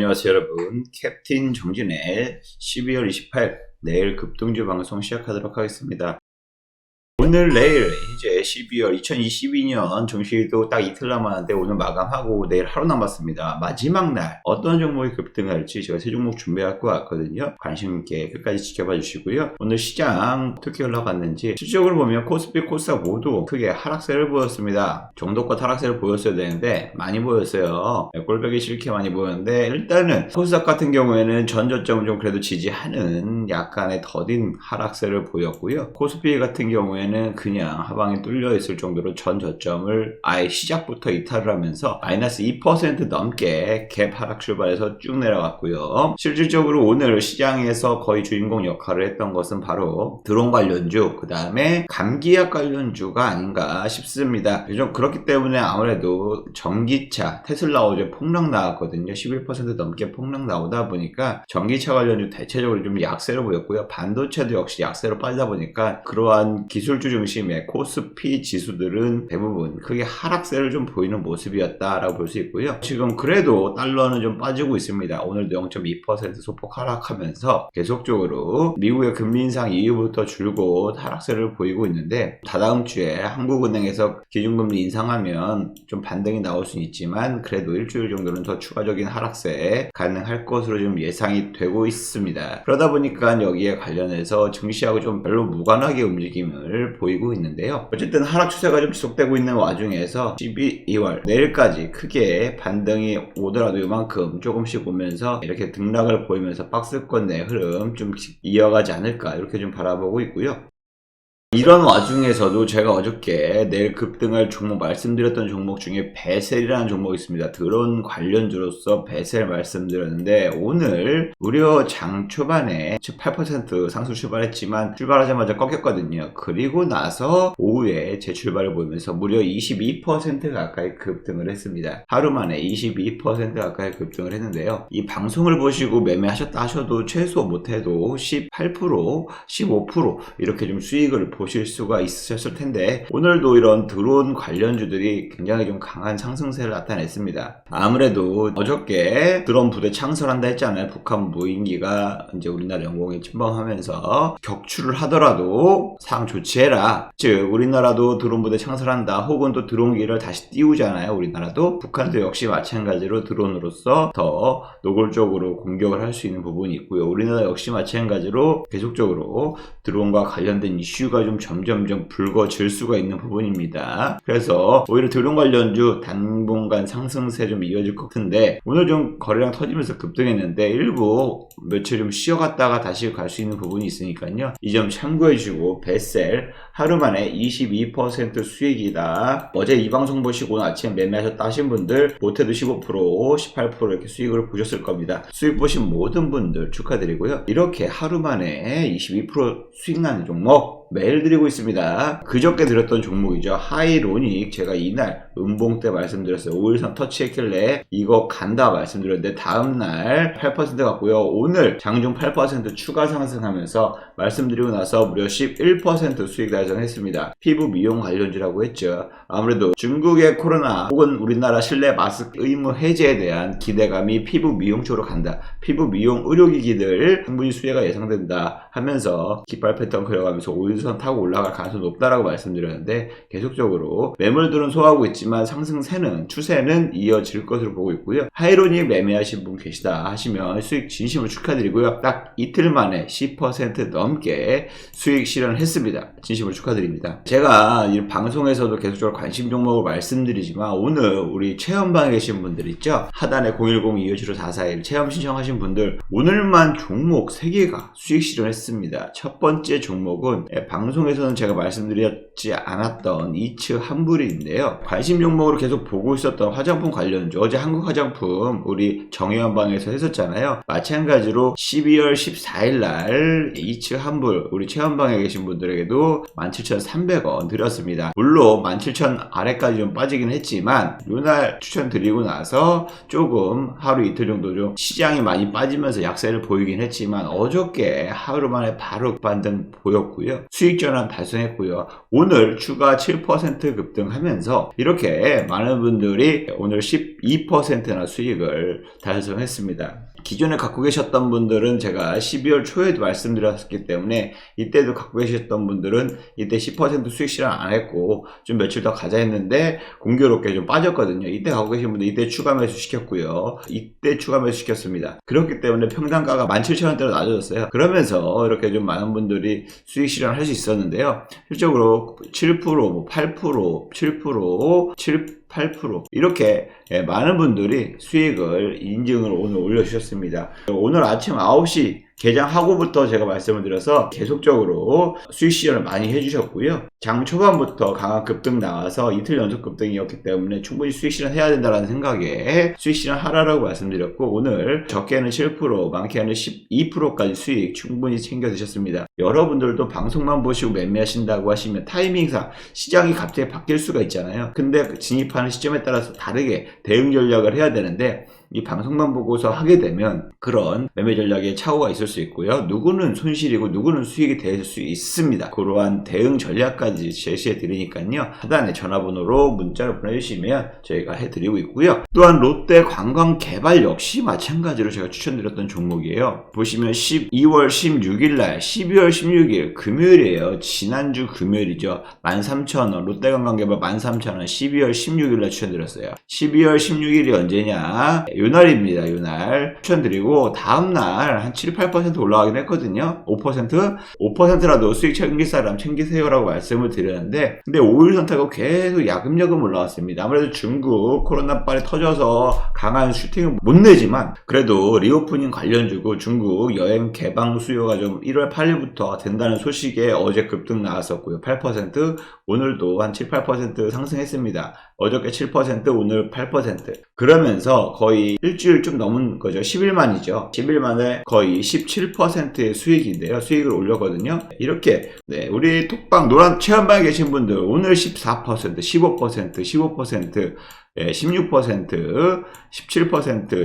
안녕하세요 여러분. 캡틴 정진의 12월 28일 내일 급등주 방송 시작하도록 하겠습니다. 오늘 내일 이제 12월 2022년 정시일도 딱 이틀 남았는데 오늘 마감하고 내일 하루 남았습니다. 마지막 날 어떤 종목이 급등할지 제가 세 종목 준비할 것 같거든요. 관심 있게 끝까지 지켜봐 주시고요. 오늘 시장 어떻게 흘러갔는지 실적으로 보면 코스피, 코스닥 모두 크게 하락세를 보였습니다. 정도껏 하락세를 보였어야 되는데 많이 보였어요. 꼴보기 싫게 많이 보였는데 일단은 코스닥 같은 경우에는 전저점을 좀 그래도 지지하는 약간의 더딘 하락세를 보였고요. 코스피 같은 경우에는 그냥 하방에 뚫려 있을 정도로 전 저점을 아예 시작부터 이탈을 하면서 마이너스 2% 넘게 갭 하락 출발해서 쭉 내려갔고요. 실질적으로 오늘 시장에서 거의 주인공 역할을 했던 것은 바로 드론 관련주, 그 다음에 감기약 관련주가 아닌가 싶습니다. 좀 그렇기 때문에 아무래도 전기차, 테슬라 어제 폭락 나왔거든요. 11% 넘게 폭락 나오다 보니까 전기차 관련주 대체적으로 좀 약세로 보였고요. 반도체도 역시 약세로 빠지다 보니까 그러한 기술주 중심의 코스피 지수들은 대부분 크게 하락세를 좀 보이는 모습이었다라고 볼 수 있고요. 지금 그래도 달러는 좀 빠지고 있습니다. 오늘도 0.2% 소폭 하락하면서 계속적으로 미국의 금리 인상 이후부터 줄곧 하락세를 보이고 있는데 다다음 주에 한국은행에서 기준금리 인상하면 좀 반등이 나올 수는 있지만 그래도 일주일 정도는 더 추가적인 하락세 가능할 것으로 좀 예상이 되고 있습니다. 그러다 보니까 여기에 관련해서 증시하고 좀 별로 무관하게 움직임을 보이고 있는데요. 어쨌든 하락 추세가 좀 지속되고 있는 와중에서 12월 내일까지 크게 반등이 오더라도 이만큼 조금씩 오면서 이렇게 등락을 보이면서 박스권 내 흐름 좀 이어가지 않을까 이렇게 좀 바라보고 있고요. 이런 와중에서도 제가 어저께 내일 급등할 종목 말씀드렸던 종목 중에 베셀이라는 종목이 있습니다. 드론 관련주로서 베셀 말씀드렸는데 오늘 무려 장 초반에 8% 상승 출발했지만 출발하자마자 꺾였거든요. 그리고 나서 오후에 재출발을 보이면서 무려 22% 가까이 급등을 했습니다. 하루 만에 22% 가까이 급등을 했는데요. 이 방송을 보시고 매매하셨다 하셔도 최소 못해도 18%, 15% 이렇게 좀 수익을 보실 수가 있으셨을 텐데 오늘도 이런 드론 관련주들이 굉장히 좀 강한 상승세를 나타냈습니다. 아무래도 어저께 드론 부대 창설한다 했잖아요. 북한 무인기가 이제 우리나라 영공에 침범하면서 격추를 하더라도 상황 조치해라. 즉 우리나라도 드론 부대 창설한다. 혹은 또 드론기를 다시 띄우잖아요. 우리나라도 북한도 역시 마찬가지로 드론으로서 더 노골적으로 공격을 할 수 있는 부분이 있고요. 우리나라 역시 마찬가지로 계속적으로 드론과 관련된 이슈가 좀 점점점 불거질 수가 있는 부분입니다. 그래서 오히려 드론 관련주 당분간 상승세 좀 이어질 것 같은데 오늘 좀 거래량 터지면서 급등했는데 일부 며칠 좀 쉬어갔다가 다시 갈 수 있는 부분이 있으니까요. 이 점 참고해 주시고 베셀 하루 만에 22% 수익이다. 어제 이 방송 보시고 오늘 아침에 매매하셨다 하신 분들 못해도 15%, 18% 이렇게 수익을 보셨을 겁니다. 수익 보신 모든 분들 축하드리고요. 이렇게 하루 만에 22% 수익 나는 종목 매일 드리고 있습니다. 그저께 드렸던 종목이죠. 하이로닉 제가 이날 음봉 때 말씀드렸어요. 5일선 터치했길래 이거 간다 말씀드렸는데 다음날 8% 갔고요. 오늘 장중 8% 추가 상승하면서 말씀드리고 나서 무려 11% 수익 달성했습니다. 피부 미용 관련주라고 했죠. 아무래도 중국의 코로나 혹은 우리나라 실내 마스크 의무 해제에 대한 기대감이 피부 미용 쪽으로 간다. 피부 미용 의료기기들 충분히 수혜가 예상된다 하면서 깃발 패턴 그려가면서 5일선 타고 올라갈 가능성이 높다라고 말씀드렸는데 계속적으로 매물들은 소화하고 있지만 상승세는 추세는 이어질 것으로 보고 있고요. 하이로닉 매매하신 분 계시다 하시면 수익 진심으로 축하드리고요. 딱 이틀 만에 10% 넘게 수익 실현을 했습니다. 진심으로 축하드립니다. 제가 이 방송에서도 계속적으로 관심 종목을 말씀드리지만 오늘 우리 체험방에 계신 분들 있죠. 하단에 010-2575-4441 체험 신청하신 분들 오늘만 종목 3개가 수익 실현했습니다. 첫 번째 종목은 방송에서는 제가 말씀드렸지 않았던 이츠 한불인데요. 관심 종목으로 계속 보고 있었던 화장품 관련주 어제 한국 화장품 우리 정혜원방에서 했었잖아요. 마찬가지로 12월 14일 날 이츠 한불 우리 체험방에 계신 분들에게도 17,300원 드렸습니다. 물론 17,000 아래까지 좀 빠지긴 했지만 이날 추천드리고 나서 조금 하루 이틀 정도 좀 시장이 많이 빠지면서 약세를 보이긴 했지만 어저께 하루 만에 바로 반등 보였고요. 수익 전환 달성했고요. 오늘 추가 7% 급등하면서 이렇게 많은 분들이 오늘 12%나 수익을 달성했습니다. 기존에 갖고 계셨던 분들은 제가 12월 초에도 말씀드렸기 때문에 이때도 갖고 계셨던 분들은 이때 10% 수익 실현 안 했고 좀 며칠 더 가자 했는데 공교롭게 좀 빠졌거든요. 이때 갖고 계신 분들 이때 추가 매수 시켰고요. 이때 추가 매수 시켰습니다. 그렇기 때문에 평단가가 17,000원대로 낮아졌어요. 그러면서 이렇게 좀 많은 분들이 수익 실현을 할 수 있었는데요. 실적으로 7%, 8%, 7%, 8% 이렇게 많은 분들이 수익을 인증을 오늘 올려주셨습니다. 오늘 아침 9시 개장하고부터 제가 말씀을 드려서 계속적으로 수익 실현을 많이 해주셨고요. 장 초반부터 강한 급등 나와서 이틀 연속 급등이었기 때문에 충분히 수익 실현해야 된다는 생각에 수익 실현하라고 말씀드렸고 오늘 적게는 7%, 많게는 12%까지 수익 충분히 챙겨 드셨습니다. 여러분들도 방송만 보시고 매매하신다고 하시면 타이밍상 시장이 갑자기 바뀔 수가 있잖아요. 근데 진입하는 시점에 따라서 다르게 대응 전략을 해야 되는데 이 방송만 보고서 하게 되면 그런 매매 전략에 착오가 있을 수 있고요. 누구는 손실이고 누구는 수익이 될 수 있습니다. 그러한 대응 전략까지 제시해 드리니까요. 하단에 전화번호로 문자를 보내주시면 저희가 해드리고 있고요. 또한 롯데 관광개발 역시 마찬가지로 제가 추천드렸던 종목이에요. 보시면 12월 16일날 12월 16일 금요일이에요. 지난주 금요일이죠. 13,000원 롯데관광개발 13,000원 12월 16일날 추천드렸어요. 12월 16일이 언제냐? 요날입니다. 요날 추천드리고 다음날 한 7, 8% 올라가긴 했거든요. 5%라도 수익 챙길 사람 챙기세요라고 말씀을 드렸는데 근데 5일 선택하고 계속 야금야금 올라왔습니다. 아무래도 중국 코로나빨이 터져서 강한 슈팅을 못 내지만 그래도 리오프닝 관련주고 중국 여행 개방 수요가 좀 1월 8일부터 된다는 소식에 어제 급등 나왔었고요. 8% 오늘도 한 7, 8% 상승했습니다. 어저께 7% 오늘 8% 그러면서 거의 일주일 좀 넘은 거죠. 10일 만이죠. 10일 만에 거의 17%의 수익인데요. 수익을 올렸거든요. 이렇게 우리 톡방 노란 체험방에 계신 분들 오늘 14%, 15%, 16%, 17%,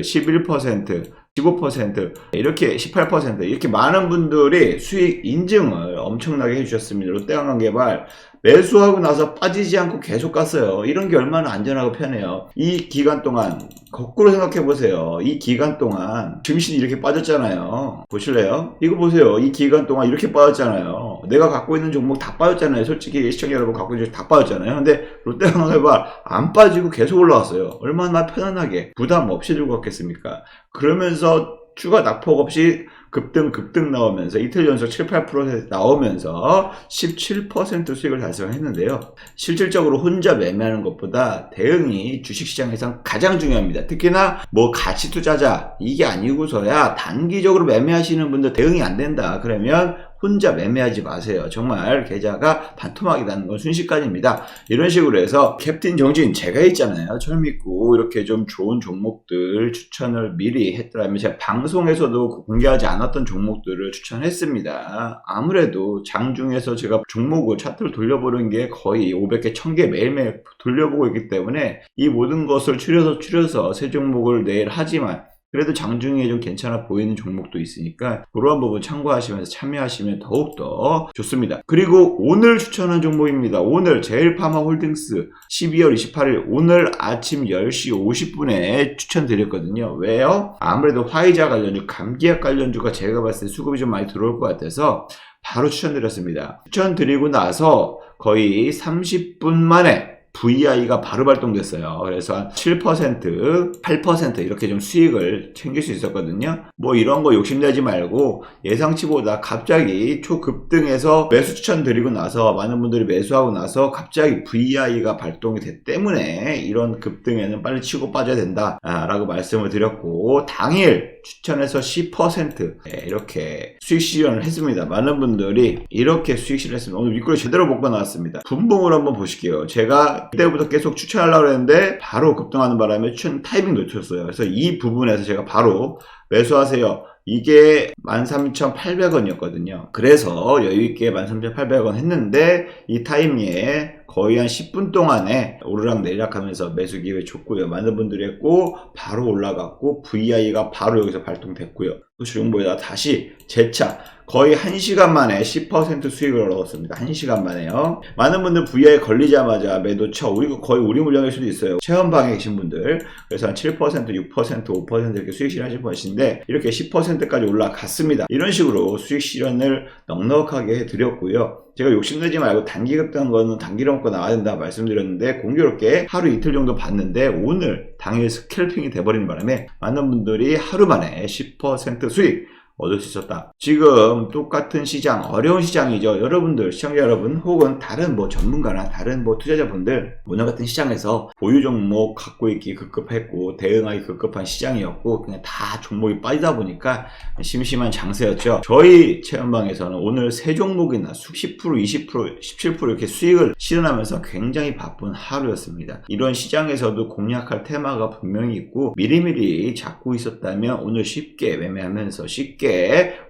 11%, 15% 이렇게 18% 이렇게 많은 분들이 수익 인증을 엄청나게 해주셨습니다. 롯데관광개발 매수하고 나서 빠지지 않고 계속 갔어요. 이런 게 얼마나 안전하고 편해요. 이 기간 동안 거꾸로 생각해 보세요. 이 기간 동안 증시는 이렇게 빠졌잖아요. 보실래요? 이거 보세요. 이 기간 동안 이렇게 빠졌잖아요. 내가 갖고 있는 종목 다 빠졌잖아요. 솔직히 시청자 여러분 갖고 있는 종목 다 빠졌잖아요. 근데 롯데관광개발 안 빠지고 계속 올라왔어요. 얼마나 편안하게 부담 없이 들고 갔겠습니까? 그러면서 추가 낙폭 없이 급등 나오면서 이틀 연속 7, 8% 나오면서 17% 수익을 달성했는데요. 실질적으로 혼자 매매하는 것보다 대응이 주식시장에서 가장 중요합니다. 특히나 뭐 가치 투자자 이게 아니고서야 단기적으로 매매하시는 분들 대응이 안 된다. 그러면 혼자 매매하지 마세요. 정말 계좌가 반토막이 나는 건 순식간입니다. 이런 식으로 해서 캡틴 정진 제가 있잖아요. 저를 믿고 이렇게 좀 좋은 종목들 추천을 미리 했더라면 제가 방송에서도 공개하지 않았던 종목들을 추천했습니다. 아무래도 장중에서 제가 종목을 차트를 돌려보는 게 거의 500개, 1000개 매일매일 돌려보고 있기 때문에 이 모든 것을 추려서 새 종목을 내일 하지만 그래도 장중에 좀 괜찮아 보이는 종목도 있으니까 그런 부분 참고하시면서 참여하시면 더욱더 좋습니다. 그리고 오늘 추천한 종목입니다. 오늘 제일파마홀딩스 12월 28일 오늘 아침 10시 50분에 추천드렸거든요. 왜요? 아무래도 화이자 관련주, 감기약 관련주가 제가 봤을 때 수급이 좀 많이 들어올 것 같아서 바로 추천드렸습니다. 추천드리고 나서 거의 30분 만에 VI가 바로 발동됐어요. 그래서 한 7%, 8% 이렇게 좀 수익을 챙길 수 있었거든요. 뭐 이런 거 욕심내지 말고 예상치보다 갑자기 초급등해서 매수 추천드리고 나서 많은 분들이 매수하고 나서 갑자기 VI가 발동이 됐기 때문에 이런 급등에는 빨리 치고 빠져야 된다 라고 말씀을 드렸고 당일 추천해서 10% 이렇게 수익 실현을 했습니다. 많은 분들이 이렇게 수익 실현을 했습니다. 오늘 윗골이 제대로 먹고 나왔습니다. 분봉을 한번 보실게요. 제가 이때부터 계속 추천하려고 했는데 바로 급등하는 바람에 추천 타이밍 놓쳤어요. 그래서 이 부분에서 제가 바로 매수하세요. 이게 13,800원이었거든요. 그래서 여유있게 13,800원 했는데 이 타이밍에 거의 한 10분 동안에 오르락 내리락 하면서 매수 기회 줬고요. 많은 분들이 했고 바로 올라갔고 VI가 바로 여기서 발동됐고요. 주봉보에다 다시 재차 거의 1시간 만에 10% 수익을 얻었습니다. 1시간 만에요. 많은 분들 VI에 걸리자마자 매도 쳐. 거의 우리 물량일 수도 있어요. 체험방에 계신 분들. 그래서 한 7%, 6%, 5% 이렇게 수익 실현하실 것인데 이렇게 10%까지 올라갔습니다. 이런 식으로 수익 실현을 넉넉하게 해드렸고요. 제가 욕심내지 말고 단기 급등한 거는 단기로 먹고 나와야 된다 말씀드렸는데 공교롭게 하루 이틀 정도 봤는데 오늘 당일 스캘핑이 돼버리는 바람에 많은 분들이 하루 만에 10% 수익 얻을 수 있었다. 지금 똑같은 시장, 어려운 시장이죠. 여러분들, 시청자 여러분, 혹은 다른 전문가나 다른 투자자분들, 오늘 같은 시장에서 보유 종목 갖고 있기 급급했고, 대응하기 급급한 시장이었고, 그냥 다 종목이 빠지다 보니까 심심한 장세였죠. 저희 체험방에서는 오늘 세 종목이나 수십 프로, 20%, 17% 이렇게 수익을 실현하면서 굉장히 바쁜 하루였습니다. 이런 시장에서도 공략할 테마가 분명히 있고, 미리미리 잡고 있었다면 오늘 쉽게 매매하면서 쉽게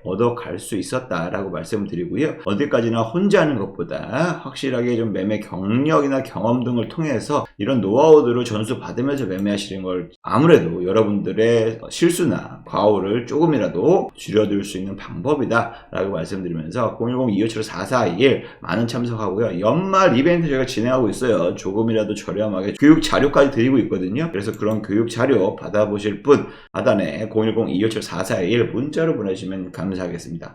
얻어갈 수 있었다라고 말씀을 드리고요. 어디까지나 혼자 하는 것보다 확실하게 좀 매매 경력이나 경험 등을 통해서 이런 노하우들을 전수 받으면서 매매하시는 걸 아무래도 여러분들의 실수나 과오를 조금이라도 줄여들 수 있는 방법이다 라고 말씀드리면서 010-2575-4421 많은 참석하고요. 연말 이벤트 저희가 진행하고 있어요. 조금이라도 저렴하게 교육 자료까지 드리고 있거든요. 그래서 그런 교육 자료 받아보실 분 하단에 010-2575-4421 문자로 보내주시면 감사하겠습니다.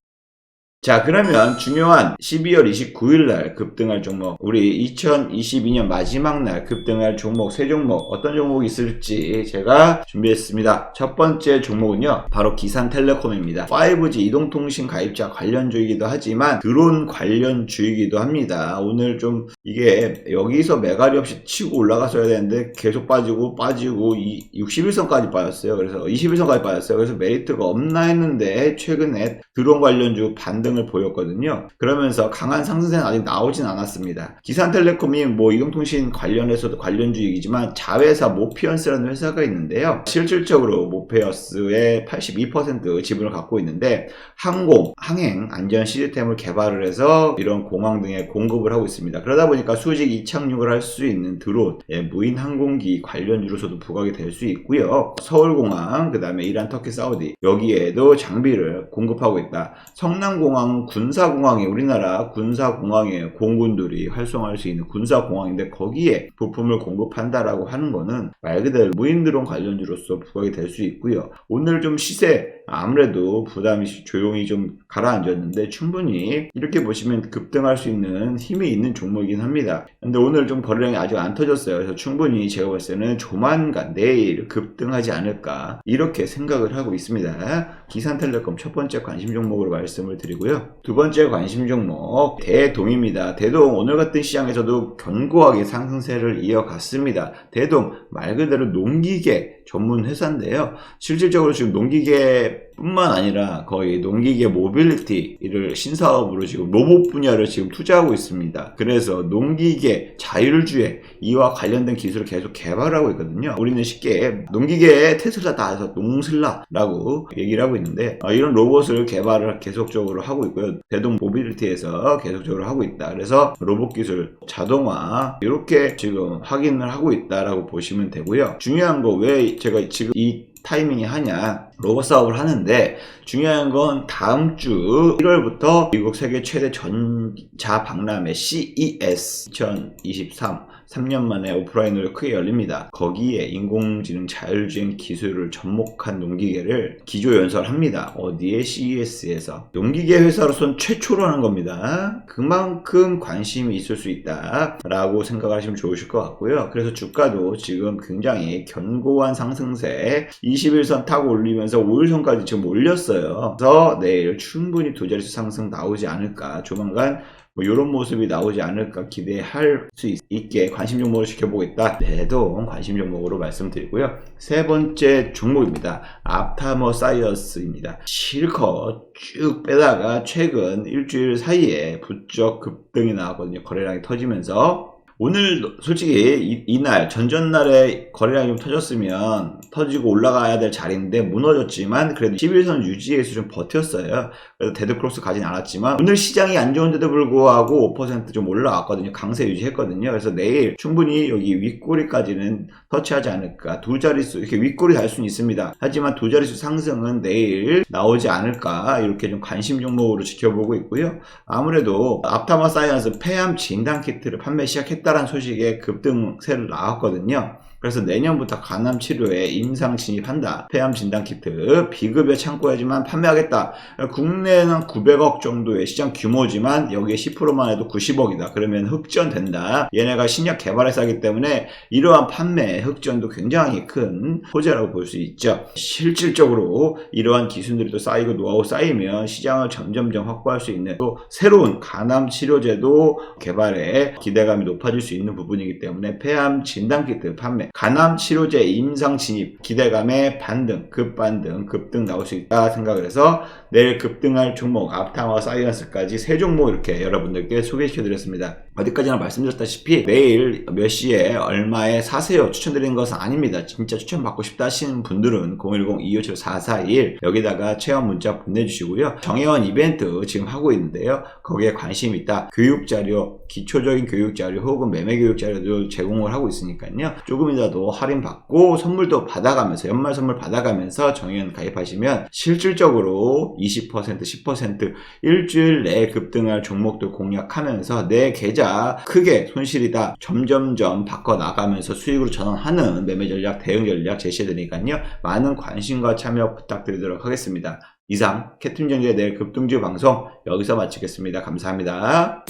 자, 그러면 중요한 12월 29일 날 급등할 종목, 우리 2022년 마지막 날 급등할 종목, 세 종목, 어떤 종목이 있을지 제가 준비했습니다. 첫 번째 종목은요, 바로 기산텔레콤입니다. 5G 이동통신 가입자 관련주이기도 하지만 드론 관련주이기도 합니다. 오늘 좀 이게 여기서 매갈이 없이 치고 올라갔어야 되는데 계속 빠지고 61선까지 빠졌어요. 그래서 21선까지 빠졌어요. 그래서 메리트가 없나 했는데 최근에 드론 관련주 반등을 보였거든요. 그러면서 강한 상승세는 아직 나오진 않았습니다. 기산텔레콤이 이동통신 관련해서도 관련주이기지만 자회사 모피언스라는 회사가 있는데요. 실질적으로 모피언스의 82% 지분을 갖고 있는데 항행 안전 시스템을 개발을 해서 이런 공항 등에 공급을 하고 있습니다. 그러다 보니까 수직 이착륙을 할 수 있는 드론, 무인 항공기 관련주로서도 부각이 될 수 있고요. 서울공항, 그 다음에 이란, 터키, 사우디 여기에도 장비를 공급하고 있다. 성남공항 군사공항이 우리나라 군사공항이에요. 공군들이 활성화할 수 있는 군사공항인데 거기에 부품을 공급한다라고 하는 거는 말 그대로 무인드론 관련주로서 부각이 될 수 있고요. 오늘 좀 시세 아무래도 부담이 조용히 좀 가라앉았는데 충분히 이렇게 보시면 급등할 수 있는 힘이 있는 종목이긴 합니다. 근데 오늘 좀 거래량이 아직 안 터졌어요. 그래서 충분히 제가 봤을 때는 조만간 내일 급등하지 않을까 이렇게 생각을 하고 있습니다. 기산텔레콤 첫 번째 관심 종목으로 말씀을 드리고요. 두 번째 관심 종목 대동입니다. 대동 오늘 같은 시장에서도 견고하게 상승세를 이어갔습니다. 대동 말 그대로 농기계 전문 회사인데요. 실질적으로 지금 농기계 뿐만 아니라 거의 농기계 모빌리티를 신사업으로 지금 로봇 분야를 지금 투자하고 있습니다. 그래서 농기계, 자율주행 이와 관련된 기술을 계속 개발하고 있거든요. 우리는 쉽게 농기계 테슬라다 해서 농슬라라고 얘기를 하고 있는데 이런 로봇을 개발을 계속적으로 하고 있고요. 대동 모빌리티에서 계속적으로 하고 있다. 그래서 로봇 기술, 자동화 이렇게 지금 확인을 하고 있다라고 보시면 되고요. 중요한 거 왜 제가 지금 이 타이밍이 하냐 로봇 사업을 하는데 중요한 건 다음 주 1월부터 미국 세계 최대 전자 박람회 CES 2023 3년 만에 오프라인으로 크게 열립니다. 거기에 인공지능 자율주행 기술을 접목한 농기계를 기조 연설합니다. 어디에? CES에서. 농기계 회사로선 최초로 하는 겁니다. 그만큼 관심이 있을 수 있다 라고 생각하시면 좋으실 것 같고요. 그래서 주가도 지금 굉장히 견고한 상승세 21선 타고 올리면서 5일선까지 지금 올렸어요. 그래서 내일 충분히 두 자릿수 상승 나오지 않을까 조만간 이런 모습이 나오지 않을까 기대할 수 있게 관심 종목을 지켜보겠다. 대동 관심 종목으로 말씀드리고요. 세 번째 종목입니다. 앞타머 사이언스입니다. 실컷 쭉 빼다가 최근 일주일 사이에 부쩍 급등이 나왔거든요. 거래량이 터지면서 오늘 솔직히 이날 전전날에 거래량이 좀 터졌으면 터지고 올라가야 될 자리인데 무너졌지만 그래도 11선 유지에서 좀 버텼어요. 그래서 데드크로스 가진 않았지만 오늘 시장이 안 좋은데도 불구하고 5% 좀 올라왔거든요. 강세 유지했거든요. 그래서 내일 충분히 여기 윗꼬리까지는 터치하지 않을까. 두 자릿수 이렇게 윗꼬리 달 수는 있습니다. 하지만 두 자릿수 상승은 내일 나오지 않을까 이렇게 좀 관심 종목으로 지켜보고 있고요. 아무래도 앞타마 사이언스 폐암 진단 키트를 판매 시작했다라는 소식에 급등세를 나왔거든요. 그래서 내년부터 간암 치료에 임상 진입한다. 폐암 진단 키트 비급여 창고야지만 판매하겠다. 국내는 900억 정도의 시장 규모지만 여기에 10%만 해도 90억이다. 그러면 흑전된다. 얘네가 신약 개발회사이기 때문에 이러한 판매 흑전도 굉장히 큰 호재라고 볼 수 있죠. 실질적으로 이러한 기술들이 또 쌓이고 노하우 쌓이면 시장을 점점점 확보할 수 있는 또 새로운 간암 치료제도 개발에 기대감이 높아질 수 있는 부분이기 때문에 폐암 진단 키트 판매 간암 치료제 임상 진입 기대감의 반등, 급반등, 급등 나올 수 있다 생각을 해서 내일 급등할 종목 앞타마 사이언스까지 세 종목 이렇게 여러분들께 소개시켜 드렸습니다. 어디까지나 말씀드렸다시피 내일 몇 시에 얼마에 사세요 추천드리는 것은 아닙니다. 진짜 추천받고 싶다 하시는 분들은 010-2575-4421 여기다가 체험 문자 보내주시고요. 정혜원 이벤트 지금 하고 있는데요. 거기에 관심 있다. 교육자료, 기초적인 교육자료 혹은 매매교육자료도 제공을 하고 있으니까요. 조금이라도 할인받고 선물도 받아가면서 연말 선물 받아가면서 정혜원 가입하시면 실질적으로 20%, 10% 일주일 내에 급등할 종목들 공략하면서 내 계좌 크게 손실이다 점점점 바꿔나가면서 수익으로 전환하는 매매 전략, 대응 전략 제시해드리니까요. 많은 관심과 참여 부탁드리도록 하겠습니다. 이상 캡틴정지의 내일 급등주 방송 여기서 마치겠습니다. 감사합니다.